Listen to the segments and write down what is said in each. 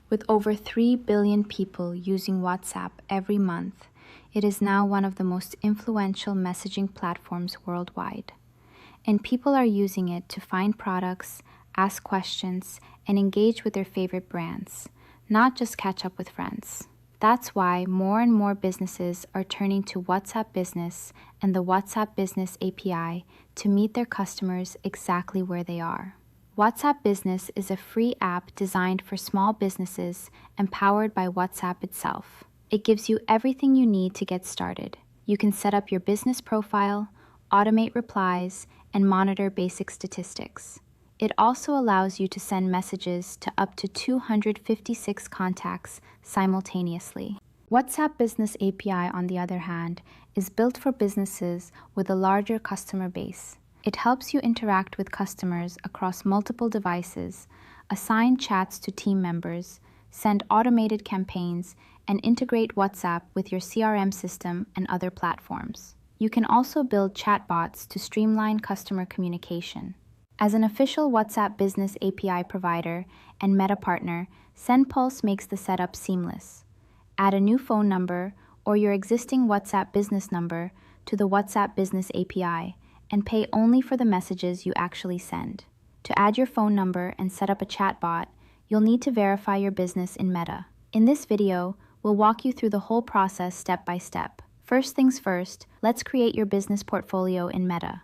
With over 3 billion people using WhatsApp every month, it is now one of the most influential messaging platforms worldwide. And people are using it to find products, ask questions, and engage with their favorite brands, not just catch up with friends. That's why more and more businesses are turning to WhatsApp Business and the WhatsApp Business API to meet their customers exactly where they are. WhatsApp Business is a free app designed for small businesses and powered by WhatsApp itself. It gives you everything you need to get started. You can set up your business profile, automate replies, and monitor basic statistics. It also allows you to send messages to up to 256 contacts simultaneously. WhatsApp Business API, on the other hand, is built for businesses with a larger customer base. It helps you interact with customers across multiple devices, assign chats to team members, send automated campaigns, and integrate WhatsApp with your CRM system and other platforms. You can also build chatbots to streamline customer communication. As an official WhatsApp Business API provider and Meta partner, SendPulse makes the setup seamless. Add a new phone number or your existing WhatsApp business number to the WhatsApp Business API and pay only for the messages you actually send. To add your phone number and set up a chatbot, you'll need to verify your business in Meta. In this video, we'll walk you through the whole process step by step. First things first, let's create your business portfolio in Meta.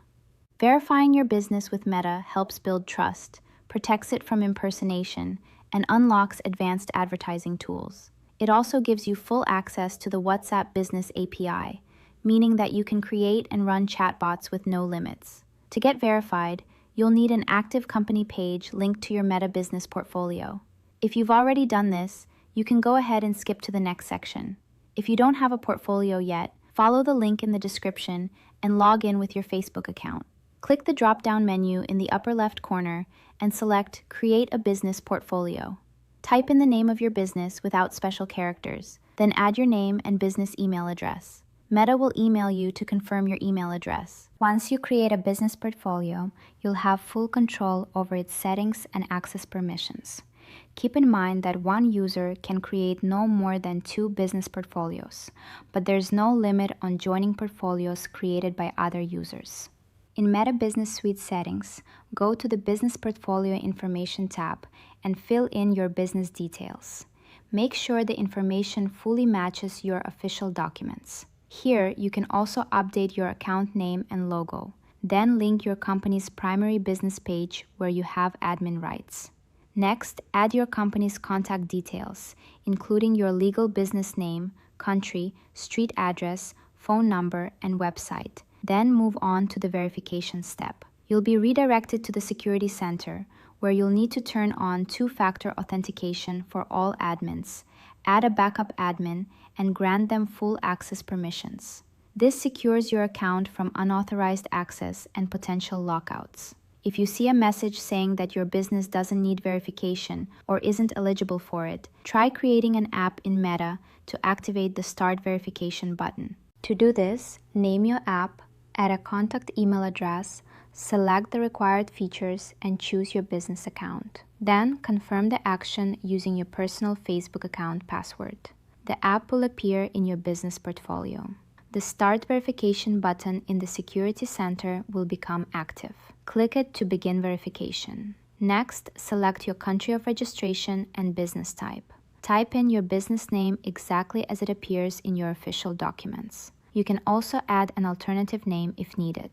Verifying your business with Meta helps build trust, protects it from impersonation, and unlocks advanced advertising tools. It also gives you full access to the WhatsApp Business API, meaning that you can create and run chatbots with no limits. To get verified, you'll need an active company page linked to your Meta business portfolio. If you've already done this, you can go ahead and skip to the next section. If you don't have a portfolio yet, follow the link in the description and log in with your Facebook account. Click the drop-down menu in the upper left corner and select Create a Business Portfolio. Type in the name of your business without special characters, then add your name and business email address. Meta will email you to confirm your email address. Once you create a business portfolio, you'll have full control over its settings and access permissions. Keep in mind that one user can create no more than 2 business portfolios, but there's no limit on joining portfolios created by other users. In Meta Business Suite settings, go to the Business Portfolio Information tab and fill in your business details. Make sure the information fully matches your official documents. Here, you can also update your account name and logo. Then link your company's primary business page where you have admin rights. Next, add your company's contact details, including your legal business name, country, street address, phone number, and website. Then move on to the verification step. You'll be redirected to the Security Center, where you'll need to turn on 2-factor authentication for all admins, add a backup admin, and grant them full access permissions. This secures your account from unauthorized access and potential lockouts. If you see a message saying that your business doesn't need verification or isn't eligible for it, try creating an app in Meta to activate the Start Verification button. To do this, name your app, add a contact email address, select the required features, and choose your business account. Then confirm the action using your personal Facebook account password. The app will appear in your business portfolio. The Start Verification button in the Security Center will become active. Click it to begin verification. Next, select your country of registration and business type. Type in your business name exactly as it appears in your official documents. You can also add an alternative name if needed.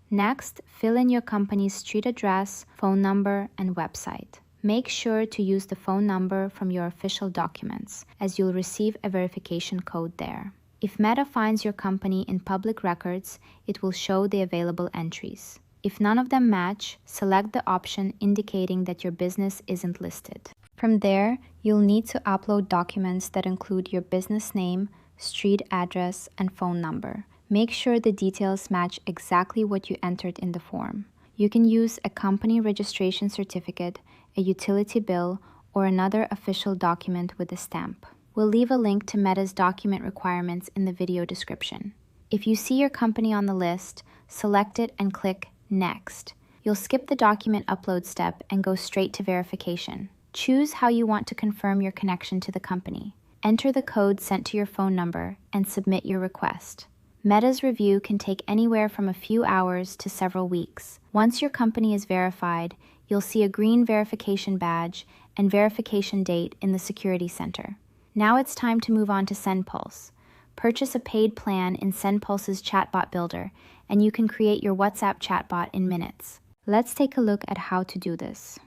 Next, fill in your company's street address, phone number, and website. Make sure to use the phone number from your official documents, as you'll receive a verification code there. If Meta finds your company in public records, it will show the available entries. If none of them match, select the option indicating that your business isn't listed. From there, you'll need to upload documents that include your business name, street address, and phone number. Make sure the details match exactly what you entered in the form. You can use a company registration certificate, a utility bill, or another official document with a stamp. We'll leave a link to Meta's document requirements in the video description. If you see your company on the list, select it and click Next. You'll skip the document upload step and go straight to verification. Choose how you want to confirm your connection to the company. Enter the code sent to your phone number and submit your request. Meta's review can take anywhere from a few hours to several weeks. Once your company is verified, you'll see a green verification badge and verification date in the security center. Now it's time to move on to SendPulse. Purchase a paid plan in SendPulse's Chatbot Builder, and you can create your WhatsApp chatbot in minutes. Let's take a look at how to do this.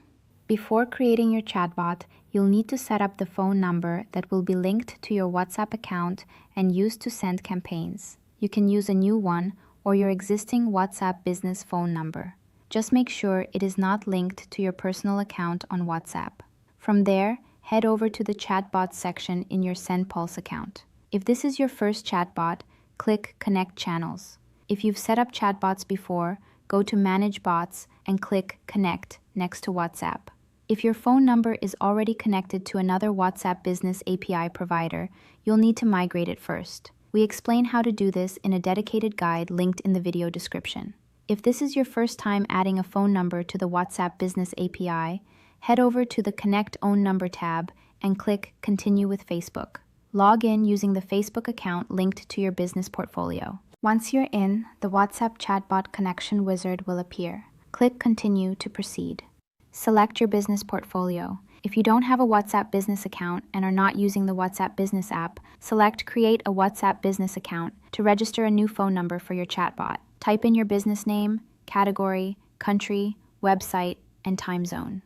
Before creating your chatbot, you'll need to set up the phone number that will be linked to your WhatsApp account and used to send campaigns. You can use a new one or your existing WhatsApp business phone number. Just make sure it is not linked to your personal account on WhatsApp. From there, head over to the chatbot section in your SendPulse account. If this is your first chatbot, click Connect Channels. If you've set up chatbots before, go to Manage Bots and click Connect next to WhatsApp. If your phone number is already connected to another WhatsApp Business API provider, you'll need to migrate it first. We explain how to do this in a dedicated guide linked in the video description. If this is your first time adding a phone number to the WhatsApp Business API, head over to the Connect Own Number tab and click Continue with Facebook. Log in using the Facebook account linked to your business portfolio. Once you're in, the WhatsApp chatbot connection wizard will appear. Click Continue to proceed. Select your business portfolio. If you don't have a WhatsApp business account and are not using the WhatsApp business app, select Create a WhatsApp business account to register a new phone number for your chatbot. Type in your business name, category, country, website, and time zone.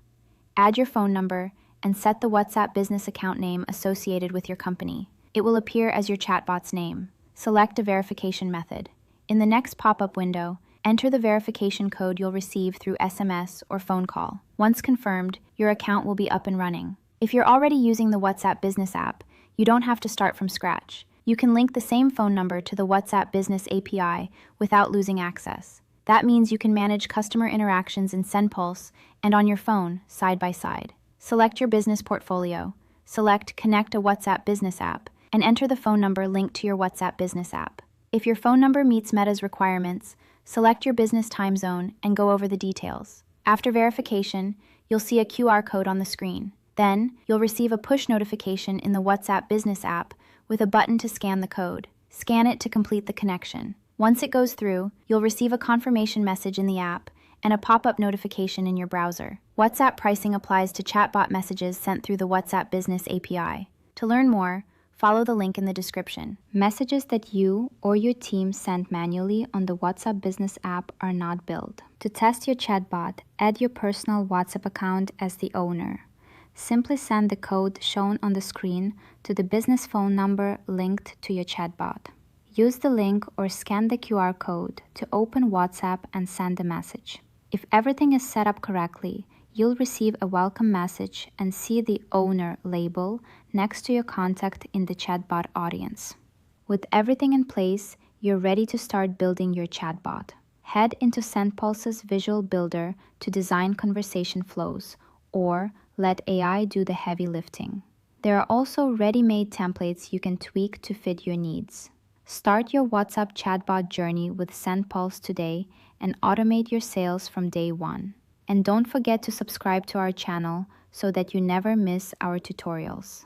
Add your phone number and set the WhatsApp business account name associated with your company. It will appear as your chatbot's name. Select a verification method. In the next pop-up window, enter the verification code you'll receive through SMS or phone call. Once confirmed, your account will be up and running. If you're already using the WhatsApp Business app, you don't have to start from scratch. You can link the same phone number to the WhatsApp Business API without losing access. That means you can manage customer interactions in SendPulse and on your phone, side by side. Select your business portfolio. Select Connect a WhatsApp Business app and enter the phone number linked to your WhatsApp Business app. If your phone number meets Meta's requirements, select your business time zone and go over the details. After verification, you'll see a QR code on the screen. Then, you'll receive a push notification in the WhatsApp Business app with a button to scan the code. Scan it to complete the connection. Once it goes through, you'll receive a confirmation message in the app and a pop-up notification in your browser. WhatsApp pricing applies to chatbot messages sent through the WhatsApp Business API. To learn more, follow the link in the description. Messages that you or your team send manually on the WhatsApp Business app are not billed. To test your chatbot, add your personal WhatsApp account as the owner. Simply send the code shown on the screen to the business phone number linked to your chatbot. Use the link or scan the QR code to open WhatsApp and send a message. If everything is set up correctly, you'll receive a welcome message and see the owner label next to your contact in the chatbot audience. With everything in place, you're ready to start building your chatbot. Head into SendPulse's Visual Builder to design conversation flows, or let AI do the heavy lifting. There are also ready-made templates you can tweak to fit your needs. Start your WhatsApp chatbot journey with SendPulse today and automate your sales from day one. And don't forget to subscribe to our channel so that you never miss our tutorials.